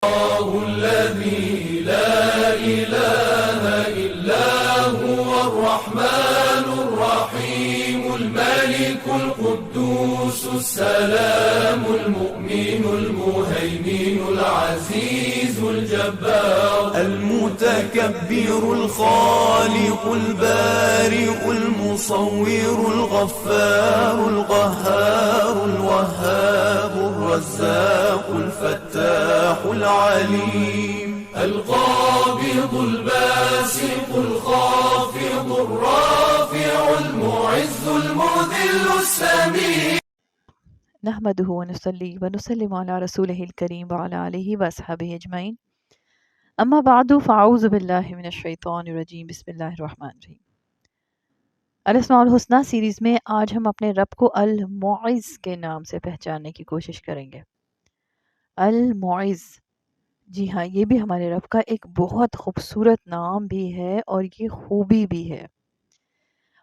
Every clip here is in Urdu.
الله الذي لا إله إلا هو الرحمن الرحيم الملك القدوس السلام المؤمن المهيمن العزيز الجبار المتكبر الخالق البارئ المصور الغفار القهار الوهاب الرزاق الفتاح العليم القابض الباسط الخافض الرافع المعز المذل السميع نحمده ونصلي ونسلم على رسوله الكريم وعلى آله وأصحابه أجمعين أما بعد فأعوذ بالله من الشیطان الرجیم بسم اللہ الرحمن الرحیم۔ الاسماء الحسنی سیریز میں آج ہم اپنے رب کو المعز کے نام سے پہچاننے کی کوشش کریں گے۔ المعز، جی ہاں، یہ بھی ہمارے رب کا ایک بہت خوبصورت نام بھی ہے اور یہ خوبی بھی ہے،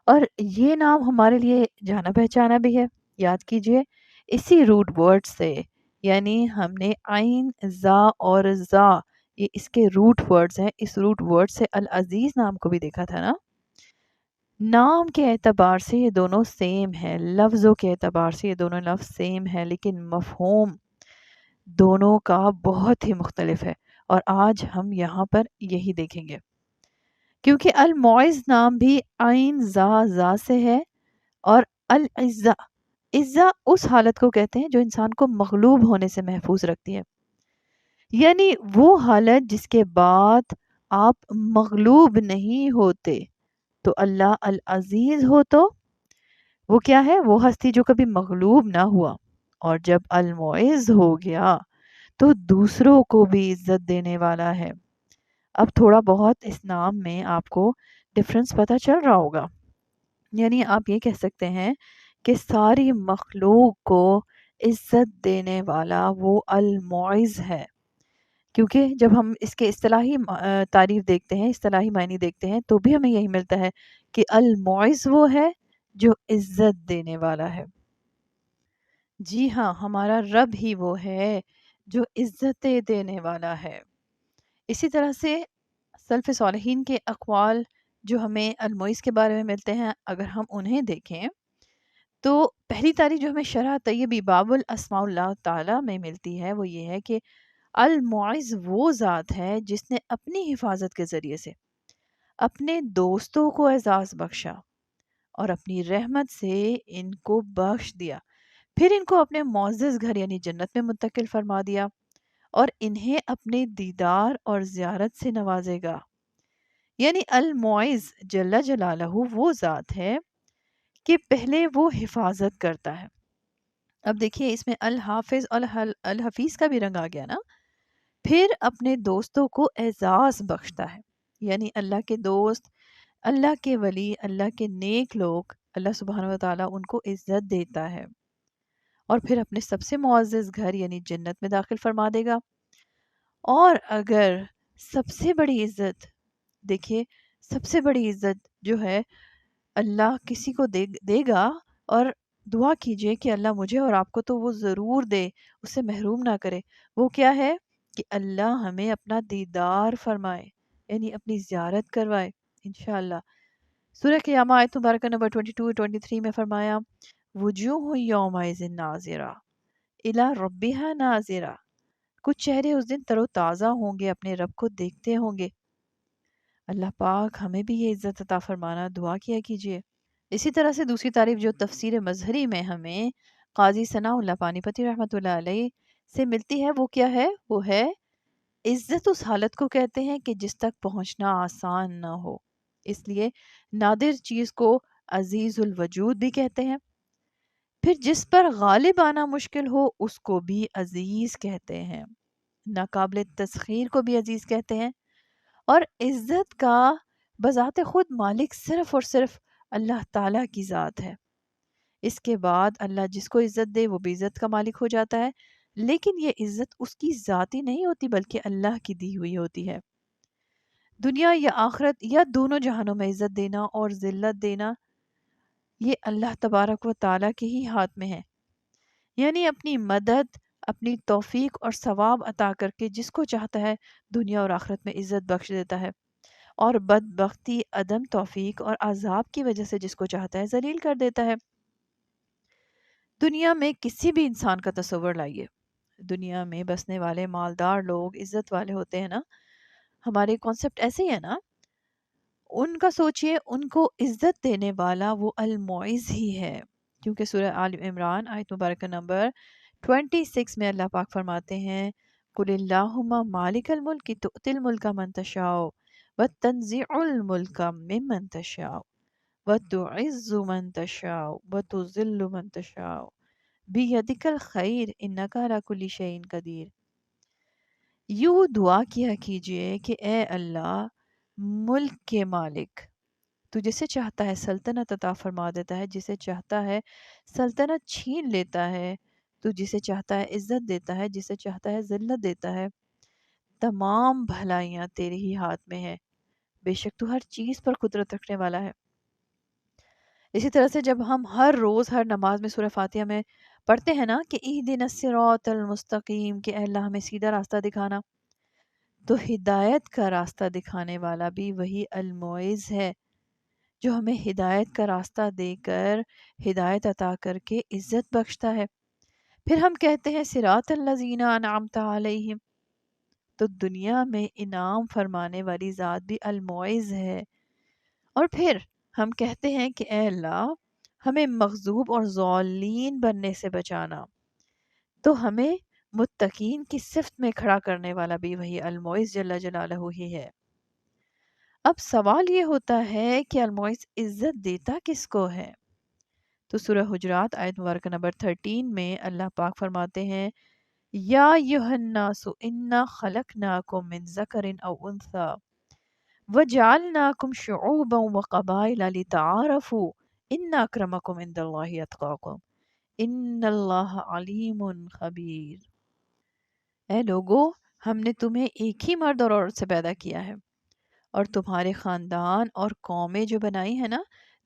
اور یہ نام ہمارے لیے جانا پہچانا بھی ہے۔ یاد کیجئے، اسی روٹ ورڈ سے، یعنی ہم نے عین، زا اور زا، یہ اس کے روٹ ورڈز ہیں، اس روٹ ورڈ سے العزیز نام کو بھی دیکھا تھا نا۔ نام کے اعتبار سے یہ دونوں سیم ہیں، لفظوں کے اعتبار سے یہ دونوں لفظ سیم ہیں، لیکن مفہوم دونوں کا بہت ہی مختلف ہے، اور آج ہم یہاں پر یہی دیکھیں گے۔ کیونکہ المعز نام بھی عین زا سے ہے، اور العزہ، عزہ اس حالت کو کہتے ہیں جو انسان کو مغلوب ہونے سے محفوظ رکھتی ہے، یعنی وہ حالت جس کے بعد آپ مغلوب نہیں ہوتے۔ تو اللہ العزیز ہو تو وہ کیا ہے؟ وہ ہستی جو کبھی مغلوب نہ ہوا، اور جب المعز ہو گیا تو دوسروں کو بھی عزت دینے والا ہے۔ اب تھوڑا بہت اس نام میں آپ کو ڈفرنس پتہ چل رہا ہوگا، یعنی آپ یہ کہہ سکتے ہیں کہ ساری مخلوق کو عزت دینے والا وہ المعز ہے۔ کیونکہ جب ہم اس کے اصطلاحی تعریف دیکھتے ہیں، اصطلاحی معنی دیکھتے ہیں، تو بھی ہمیں یہی ملتا ہے کہ المعز وہ ہے جو عزت دینے والا ہے۔ جی ہاں، ہمارا رب ہی وہ ہے جو عزتیں دینے والا ہے۔ اسی طرح سے سلف صالحین کے اقوال جو ہمیں المعز کے بارے میں ملتے ہیں، اگر ہم انہیں دیکھیں تو پہلی تعریف جو ہمیں شرح طیبی باب الاسماء اللہ تعالیٰ میں ملتی ہے وہ یہ ہے کہ المعز وہ ذات ہے جس نے اپنی حفاظت کے ذریعے سے اپنے دوستوں کو اعزاز بخشا اور اپنی رحمت سے ان کو بخش دیا، پھر ان کو اپنے معزز گھر یعنی جنت میں منتقل فرما دیا، اور انہیں اپنے دیدار اور زیارت سے نوازے گا۔ یعنی المعز جل جلالہ وہ ذات ہے کہ پہلے وہ حفاظت کرتا ہے۔ اب دیکھیے اس میں الحافظ اور الحفیظ کا بھی رنگ آ گیا نا۔ پھر اپنے دوستوں کو اعزاز بخشتا ہے، یعنی اللہ کے دوست، اللہ کے ولی، اللہ کے نیک لوگ، اللہ سبحانہ وتعالیٰ ان کو عزت دیتا ہے، اور پھر اپنے سب سے معزز گھر یعنی جنت میں داخل فرما دے گا۔ اور اگر سب سے بڑی عزت، دیکھیے سب سے بڑی عزت جو ہے اللہ کسی کو دے گا، اور دعا کیجئے کہ اللہ مجھے اور آپ کو تو وہ ضرور دے، اس سے محروم نہ کرے۔ وہ کیا ہے کہ اللہ ہمیں اپنا دیدار فرمائے، یعنی اپنی زیارت کروائے انشاءاللہ۔ سورہ قیامہ آیت مبارکہ نمبر 22 23 میں فرمایا وجوہ یومئذ ناظرہ الی ربہا ناظرہ، کچھ چہرے اس دن تر و تازہ ہوں گے، اپنے رب کو دیکھتے ہوں گے۔ اللہ پاک ہمیں بھی یہ عزت عطا فرمانا، دعا کیا کیجئے۔ اسی طرح سے دوسری تعریف جو تفسیر مظہری میں ہمیں قاضی ثناء اللہ پانی پتی رحمۃ اللہ علیہ سے ملتی ہے، وہ کیا ہے؟ وہ ہے عزت اس حالت کو کہتے ہیں کہ جس تک پہنچنا آسان نہ ہو، اس لیے نادر چیز کو عزیز الوجود بھی کہتے ہیں۔ پھر جس پر غالب آنا مشکل ہو اس کو بھی عزیز کہتے ہیں، ناقابل تسخیر کو بھی عزیز کہتے ہیں۔ اور عزت کا بذات خود مالک صرف اور صرف اللہ تعالیٰ کی ذات ہے۔ اس کے بعد اللہ جس کو عزت دے وہ بھی عزت کا مالک ہو جاتا ہے، لیکن یہ عزت اس کی ذاتی نہیں ہوتی بلکہ اللہ کی دی ہوئی ہوتی ہے۔ دنیا یا آخرت یا دونوں جہانوں میں عزت دینا اور ذلت دینا یہ اللہ تبارک و تعالیٰ کے ہی ہاتھ میں ہے، یعنی اپنی مدد اپنی توفیق اور ثواب عطا کر کے جس کو چاہتا ہے دنیا اور آخرت میں عزت بخش دیتا ہے، اور بدبختی، عدم توفیق اور عذاب کی وجہ سے جس کو چاہتا ہے ذلیل کر دیتا ہے۔ دنیا میں کسی بھی انسان کا تصور لائیے، دنیا میں بسنے والے مالدار لوگ عزت والے ہوتے ہیں نا، ہمارے کانسیپٹ ایسے ہی ہے نا، ان کا سوچئے ان کو عزت دینے والا وہ المعز ہی ہے، کیونکہ سورہ آل عمران آیت مبارکہ نمبر 26 میں اللہ پاک فرماتے ہیں قُلِ اللَّهُمَّ مَالِكَ الْمُلْكِ تُؤْتِي الْمُلْكَ مَن تَشَاءُ وَتَنزِعُ الْمُلْكَ مِمَّن تَشَاءُ وَتُعِزُّ مَن تَشَاءُ وَتُذِلُّ مَن تَشَاءُ بِيَدِكَ الْخَيْرُ إِنَّكَ عَلَى كُلِّ شَيْءٍ قَدِيرٌ۔ یوں دعا کیا کیجئے کہ اے اللہ، ملک کے مالک، تو جسے چاہتا ہے سلطنت عطا فرما دیتا ہے، جسے چاہتا ہے سلطنت چھین لیتا ہے، تو جسے چاہتا ہے عزت دیتا ہے، جسے چاہتا ہے ذلت دیتا ہے۔ تمام بھلائیاں تیرے ہی ہاتھ میں ہیں، بے شک تو ہر چیز پر قدرت رکھنے والا ہے۔ اسی طرح سے جب ہم ہر روز ہر نماز میں سورہ فاتحہ میں پڑھتے ہیں نا کہ اہدنا الصراط المستقیم، کہ اے اللہ ہمیں سیدھا راستہ دکھانا، تو ہدایت کا راستہ دکھانے والا بھی وہی المعز ہے جو ہمیں ہدایت کا راستہ دے کر، ہدایت عطا کر کے عزت بخشتا ہے۔ پھر ہم کہتے ہیں صراط الذین انعمت علیہم، تو دنیا میں انعام فرمانے والی ذات بھی المعز ہے۔ اور پھر ہم کہتے ہیں کہ اے اللہ ہمیں مغضوب اور ضالین بننے سے بچانا، تو ہمیں متقین کی صفت میں کھڑا کرنے والا بھی وہی المعز جل جلالہ ہی ہے۔ اب سوال یہ ہوتا ہے کہ المعز عزت دیتا کس کو ہے؟ تو سورہ حجرات آیت مبارکہ نمبر 13 میں اللہ پاک فرماتے ہیں یا ایھا الناس انا خلقناکم من ذکر او انثی وجعلناکم شعوبا وقبائل لتعارفوا ان اکرمکم عند اللہ اتقاکم ان اللہ علیم خبیر۔ اے لوگو، ہم نے تمہیں ایک ہی مرد اور عورت سے پیدا کیا ہے اور تمہارے خاندان اور قومیں جو بنائی ہیں نا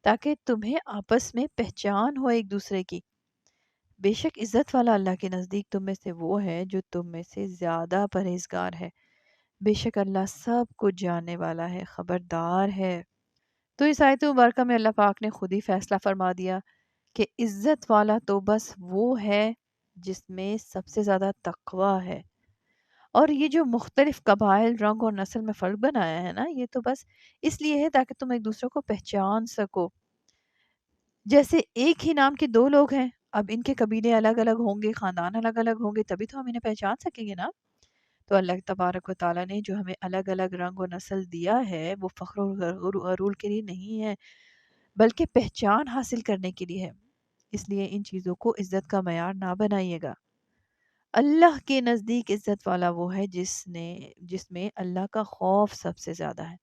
تاکہ تمہیں آپس میں پہچان ہو ایک دوسرے کی۔ بے شک عزت والا اللہ کے نزدیک تم میں سے وہ ہے جو تم میں سے زیادہ پرہیزگار ہے، بے شک اللہ سب کچھ جاننے والا ہے، خبردار ہے۔ تو اس آیت مبارکہ میں اللہ پاک نے خود ہی فیصلہ فرما دیا کہ عزت والا تو بس وہ ہے جس میں سب سے زیادہ تقوی ہے۔ اور یہ جو مختلف قبائل، رنگ اور نسل میں فرق بنایا ہے نا، یہ تو بس اس لیے ہے تاکہ تم ایک دوسرے کو پہچان سکو۔ جیسے ایک ہی نام کے دو لوگ ہیں، اب ان کے قبیلے الگ الگ ہوں گے، خاندان الگ الگ ہوں گے، تبھی تو ہم انہیں پہچان سکیں گے نا۔ تو اللہ تبارک و تعالیٰ نے جو ہمیں الگ الگ رنگ و نسل دیا ہے وہ فخر و غرور کے لیے نہیں ہے، بلکہ پہچان حاصل کرنے کے لیے ہے۔ اس لیے ان چیزوں کو عزت کا معیار نہ بنائیے گا۔ اللہ کے نزدیک عزت والا وہ ہے جس میں اللہ کا خوف سب سے زیادہ ہے۔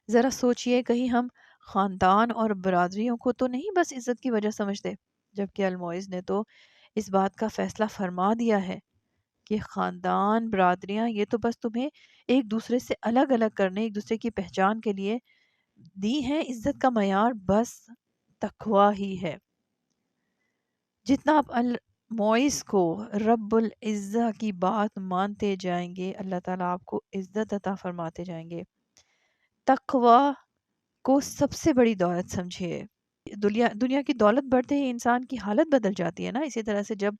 ذرا سوچئے، کہیں ہم خاندان اور برادریوں کو تو نہیں بس عزت کی وجہ سمجھتے، جبکہ المعز نے تو اس بات کا فیصلہ فرما دیا ہے کہ خاندان، برادریاں یہ تو بس تمہیں ایک دوسرے سے الگ الگ کرنے، ایک دوسرے کی پہچان کے لیے دی ہیں۔ عزت کا معیار بس تقوی ہی ہے۔ جتنا آپ المعز کو رب العزہ کی بات مانتے جائیں گے، اللہ تعالیٰ آپ کو عزت عطا فرماتے جائیں گے۔ تقوی کو سب سے بڑی دولت سمجھے۔ دنیا کی دولت بڑھتے ہی انسان کی حالت بدل جاتی ہے نا، اسی طرح سے جب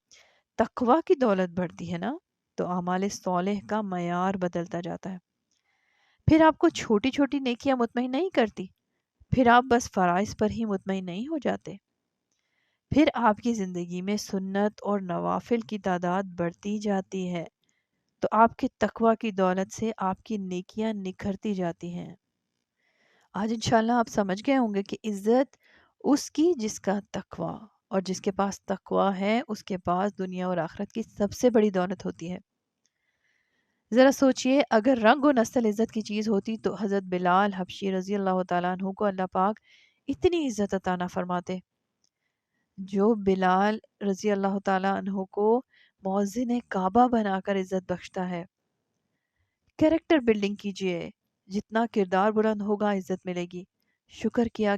تقوی کی دولت بڑھتی ہے نا تو اعمال صالح کا معیار بدلتا جاتا ہے۔ پھر آپ کو چھوٹی چھوٹی نیکیاں مطمئن نہیں کرتی، پھر آپ بس فرائض پر ہی مطمئن نہیں ہو جاتے، پھر آپ کی زندگی میں سنت اور نوافل کی تعداد بڑھتی جاتی ہے، تو آپ کے تقوی کی دولت سے آپ کی نیکیاں نکھرتی جاتی ہیں۔ آج انشاءاللہ آپ سمجھ گئے ہوں گے کہ عزت اس کی جس کا تقوی، اور جس کے پاس تقوی ہے اس کے پاس دنیا اور آخرت کی سب سے بڑی دولت ہوتی ہے۔ ذرا سوچئے، اگر رنگ و نسل عزت کی چیز ہوتی تو حضرت بلال حبشی رضی اللہ تعالیٰ عنہ کو اللہ پاک اتنی عزت عطا نہ فرماتے، جو بلال رضی اللہ تعالیٰ عنہ کو مؤذن کعبہ بنا کر عزت بخشتا ہے۔ کیریکٹر بلڈنگ کیجئے، جتنا کردار بلند ہوگا عزت ملے گی۔ شکر کیا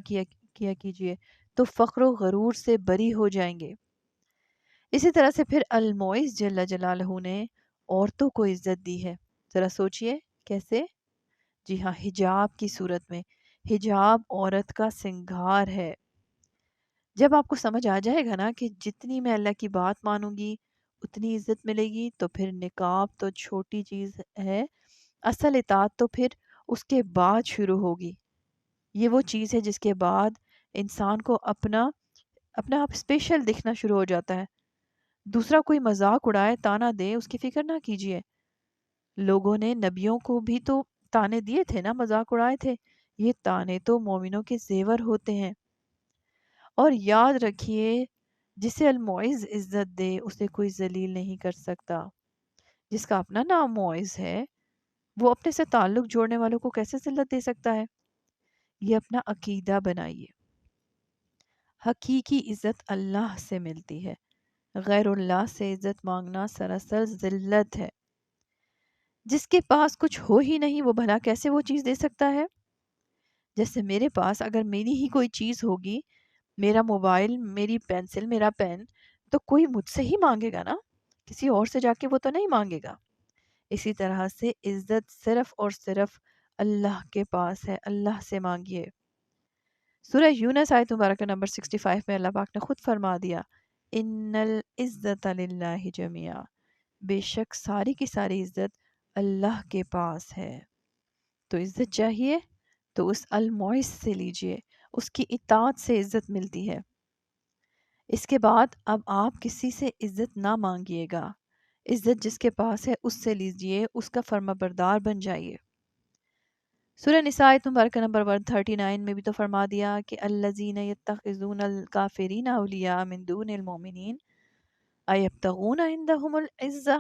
کیجئے تو فخر و غرور سے بری ہو جائیں گے۔ اسی طرح سے پھر المعز جل جلالہ نے عورتوں کو عزت دی ہے. ذرا سوچئے کیسے؟ جی ہاں، حجاب کی صورت میں. حجاب عورت کا سنگھار ہے. جب آپ کو سمجھ آ جائے گا نا کہ جتنی میں اللہ کی بات مانوں گی اتنی عزت ملے گی، تو پھر نقاب تو چھوٹی چیز ہے، اصل اطاعت تو پھر اس کے بعد شروع ہوگی. یہ وہ چیز ہے جس کے بعد انسان کو اپنا آپ اسپیشل دکھنا شروع ہو جاتا ہے. دوسرا کوئی مذاق اڑائے، تانا دے، اس کی فکر نہ کیجیے. لوگوں نے نبیوں کو بھی تو تانے دیے تھے نا، مذاق اڑائے تھے. یہ تانے تو مومنوں کے زیور ہوتے ہیں. اور یاد رکھیے، جسے المعز عزت دے اسے کوئی ذلیل نہیں کر سکتا. جس کا اپنا نام معز ہے وہ اپنے سے تعلق جوڑنے والوں کو کیسے ذلت دے سکتا ہے؟ یہ اپنا عقیدہ بنائیے. حقیقی عزت اللہ سے ملتی ہے. غیر اللہ سے عزت مانگنا سراسر ذلت ہے. جس کے پاس کچھ ہو ہی نہیں وہ بھلا کیسے وہ چیز دے سکتا ہے؟ جیسے میرے پاس اگر میری ہی کوئی چیز ہوگی، میرا موبائل، میری پینسل، میرا پین، تو کوئی مجھ سے ہی مانگے گا نا، کسی اور سے جا کے وہ تو نہیں مانگے گا. اسی طرح سے عزت صرف اور صرف اللہ کے پاس ہے. اللہ سے مانگیے. سورہ یونس آیت مبارکہ نمبر 65 میں اللہ پاک نے خود فرما دیا، ان العزت للہ جميعا، بے شک ساری کی ساری عزت اللہ کے پاس ہے. تو عزت چاہیے تو اس المعز سے لیجئے، اس کی اطاعت سے عزت ملتی ہے. اس کے بعد اب آپ کسی سے عزت نہ مانگیے گا. عزت جس کے پاس ہے اس سے لیجئے، اس کا فرما بردار بن جائیے. سورہ نساء آیت مبارکہ نمبر 139 میں بھی تو فرما دیا کہ الذین یتخذون الکافرین اولیاء من دون المؤمنین ایبتغون عندهم العزہ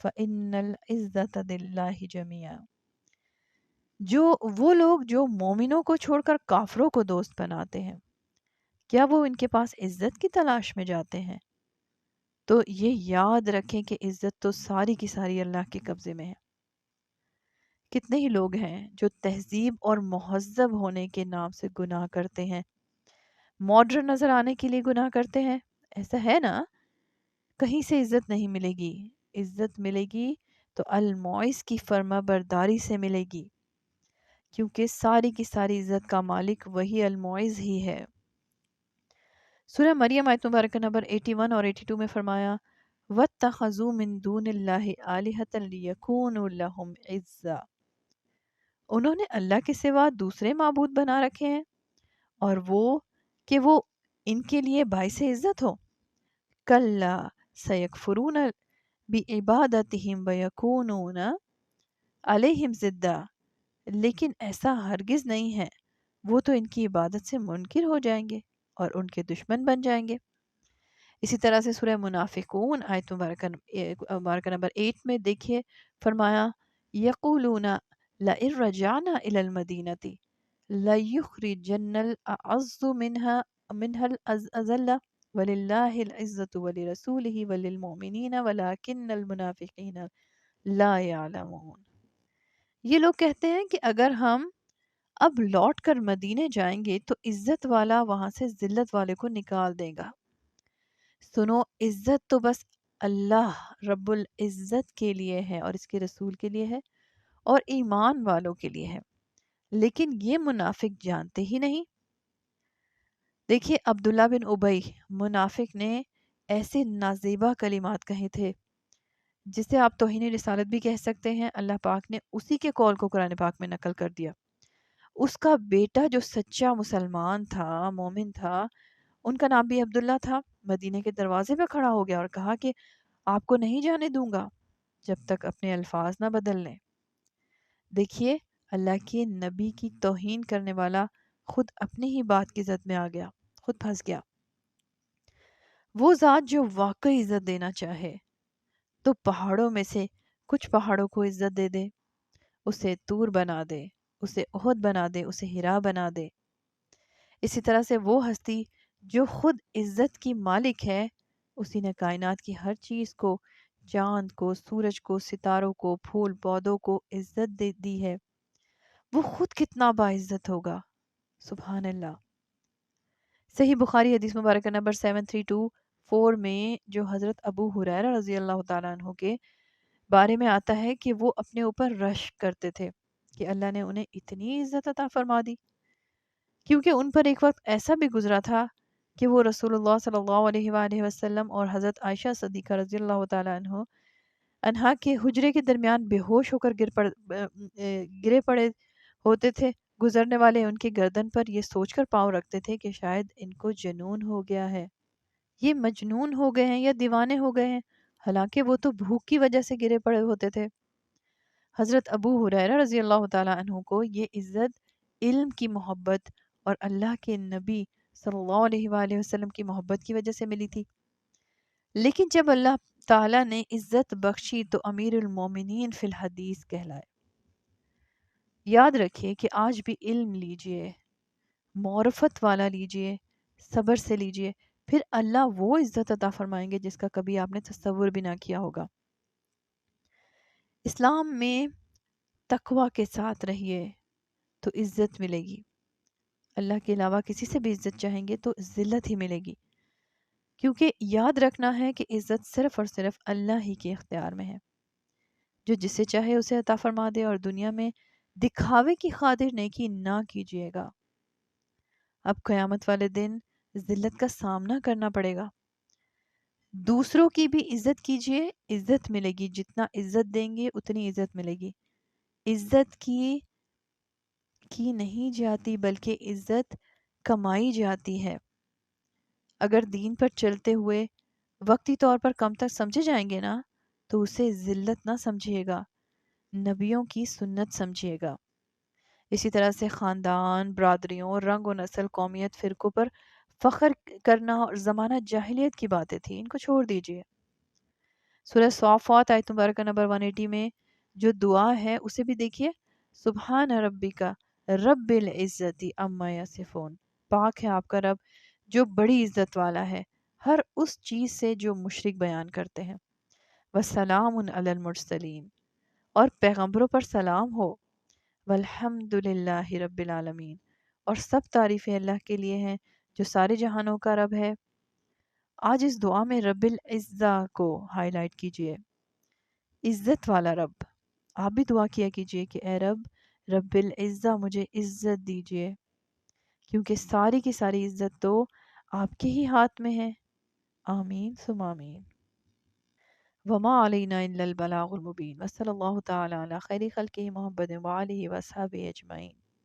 فإن العزت للہ جميعا. وہ لوگ جو مومنوں کو چھوڑ کر کافروں کو دوست بناتے ہیں، کیا وہ ان کے پاس عزت کی تلاش میں جاتے ہیں؟ تو یہ یاد رکھیں کہ عزت تو ساری کی ساری اللہ کے قبضے میں ہے. کتنے ہی لوگ ہیں جو تہذیب اور مہذب ہونے کے نام سے گناہ کرتے ہیں، ماڈرن نظر آنے کے لیے گناہ کرتے ہیں. ایسا ہے نا، کہیں سے عزت نہیں ملے گی. عزت ملے گی تو المعز کی فرما برداری سے ملے گی، کیونکہ ساری کی ساری عزت کا مالک وہی المعز ہی ہے. سورہ مریم آیت مبارکہ نمبر 81 اور 82 میں فرمایا، وَاتَّخَذُوا مِن دُونِ اللَّهِ آلِهَةً لِيَكُونُوا لَهُمْ عِزًّا. انہوں نے اللہ کے سوا دوسرے معبود بنا رکھے ہیں اور وہ ان کے لیے باعث عزت ہو. کَلَّا سَيَكْفُرُونَ بِعِبَادَتِهِمْ وَيَكُونُونَ عَلَيْهِمْ ضِدًّا. لیکن ایسا ہرگز نہیں ہے، وہ تو ان کی عبادت سے منکر ہو جائیں گے اور ان کے دشمن بن جائیں گے. اسی طرح سے سورہ منافقون آیت مبارکہ نمبر 8 میں دیکھیے فرمایا، یقولون لئن رجعنا الى المدینة لیخرجن الاعز منها الاذل وللہ العزة ولرسولہ وللمؤمنین ولکن المنافقین لا يعلمون. یہ لوگ کہتے ہیں کہ اگر ہم اب لوٹ کر مدینے جائیں گے تو عزت والا وہاں سے ذلت والے کو نکال دے گا. سنو، عزت تو بس اللہ رب العزت کے لیے ہے اور اس کے رسول کے لیے ہے اور ایمان والوں کے لیے ہے، لیکن یہ منافق جانتے ہی نہیں. دیکھیے عبداللہ بن ابی منافق نے ایسے نازیبہ کلمات کہے تھے جسے آپ توہین رسالت بھی کہہ سکتے ہیں. اللہ پاک نے اسی کے قول کو قرآن پاک میں نقل کر دیا. اس کا بیٹا جو سچا مسلمان تھا، مومن تھا، ان کا نام بھی عبداللہ تھا، مدینے کے دروازے پہ کھڑا ہو گیا اور کہا کہ آپ کو نہیں جانے دوں گا جب تک اپنے الفاظ نہ بدل لیں. دیکھیے اللہ کے نبی کی توہین کرنے والا خود اپنی ہی بات کی زد میں آ گیا، خود پھنس گیا. وہ ذات جو واقعی عزت دینا چاہے تو پہاڑوں میں سے کچھ پہاڑوں کو عزت دے دے، اسے طور بنا دے، اسے احد بنا دے، اسے ہرا بنا دے. اسی طرح سے وہ ہستی جو خود عزت کی مالک ہے، اسی نے کائنات کی ہر چیز کو، چاند کو، سورج کو، ستاروں کو، پھول پودوں کو عزت دے دی ہے. وہ خود کتنا باعزت ہوگا. سبحان اللہ. صحیح بخاری حدیث مبارکہ نمبر 732 4 میں جو حضرت ابو ہریرہ رضی اللہ تعالیٰ عنہ کے بارے میں آتا ہے کہ وہ اپنے اوپر رشک کرتے تھے کہ اللہ نے انہیں اتنی عزت عطا فرما دی، کیونکہ ان پر ایک وقت ایسا بھی گزرا تھا کہ وہ رسول اللہ صلی اللہ علیہ وآلہ وسلم اور حضرت عائشہ صدیقہ رضی اللہ تعالیٰ عنہا کے حجرے کے درمیان بے ہوش ہو کر گرے پڑے ہوتے تھے۔ گزرنے والے ان کی گردن پر یہ سوچ کر پاؤں رکھتے تھے کہ شاید ان کو جنون ہو گیا ہے، یہ مجنون ہو گئے ہیں یا دیوانے ہو گئے ہیں، حالانکہ وہ تو بھوک کی وجہ سے گرے پڑے ہوتے تھے۔ حضرت ابو ہریرہ رضی اللہ تعالیٰ عنہ کو یہ عزت علم کی محبت اور اللہ کے نبی صلی اللہ علیہ وآلہ وسلم کی محبت کی وجہ سے ملی تھی، لیکن جب اللہ تعالیٰ نے عزت بخشی تو امیر المومنین فی الحدیث کہلائے۔ یاد رکھیے کہ آج بھی علم لیجئے، معرفت والا لیجئے، صبر سے لیجئے، پھر اللہ وہ عزت عطا فرمائیں گے جس کا کبھی آپ نے تصور بھی نہ کیا ہوگا۔ اسلام میں تقوی کے ساتھ رہیے تو عزت ملے گی، اللہ کے علاوہ کسی سے بھی عزت چاہیں گے تو ذلت ہی ملے گی، کیونکہ یاد رکھنا ہے کہ عزت صرف اور صرف اللہ ہی کے اختیار میں ہے، جو جسے چاہے اسے عطا فرما دے، اور دنیا میں دکھاوے کی خاطر نیکی نہ کیجیے گا۔ اب قیامت والے دن ذلت کا سامنا کرنا پڑے گا۔ دوسروں کی بھی عزت کیجیے، عزت ملے گی، جتنا عزت دیں گے اتنی عزت ملے گی۔ عزت کی نہیں جاتی بلکہ عزت کمائی جاتی ہے۔ اگر دین پر چلتے ہوئے وقتی طور پر کم تک سمجھے جائیں گے نا تو اسے ذلت نہ سمجھیے گا، نبیوں کی سنت سمجھیے گا۔ اسی طرح سے خاندان، برادریوں، رنگ و نسل، قومیت، فرقوں پر فخر کرنا اور زمانہ جاہلیت کی باتیں تھیں، ان کو چھوڑ دیجئے۔ سورہ صافات آیت مبارکہ نمبر 180 میں جو دعا ہے اسے بھی دیکھیے، سبحان ربک رب العزت عما یصفون، پاک ہے آپ کا رب جو بڑی عزت والا ہے ہر اس چیز سے جو مشرک بیان کرتے ہیں۔ وسلام علی المرسلین، اور پیغمبروں پر سلام ہو۔ والحمد للہ رب العالمین، اور سب تعریفیں اللہ کے لیے ہیں جو سارے جہانوں کا رب ہے۔ آج اس دعا میں رب العزہ کو ہائی لائٹ کیجئے، عزت والا رب۔ آپ بھی دعا کیا کیجئے کہ اے رب، رب العزہ مجھے عزت دیجئے، کیونکہ ساری کی ساری عزت تو آپ کے ہی ہاتھ میں ہے۔ آمین ثم آمین۔ وما علینا الا البلاغ المبین، وصلی اللہ تعالی علی خیر خلقہ محمد وآلہ وصحبہ اجمعین۔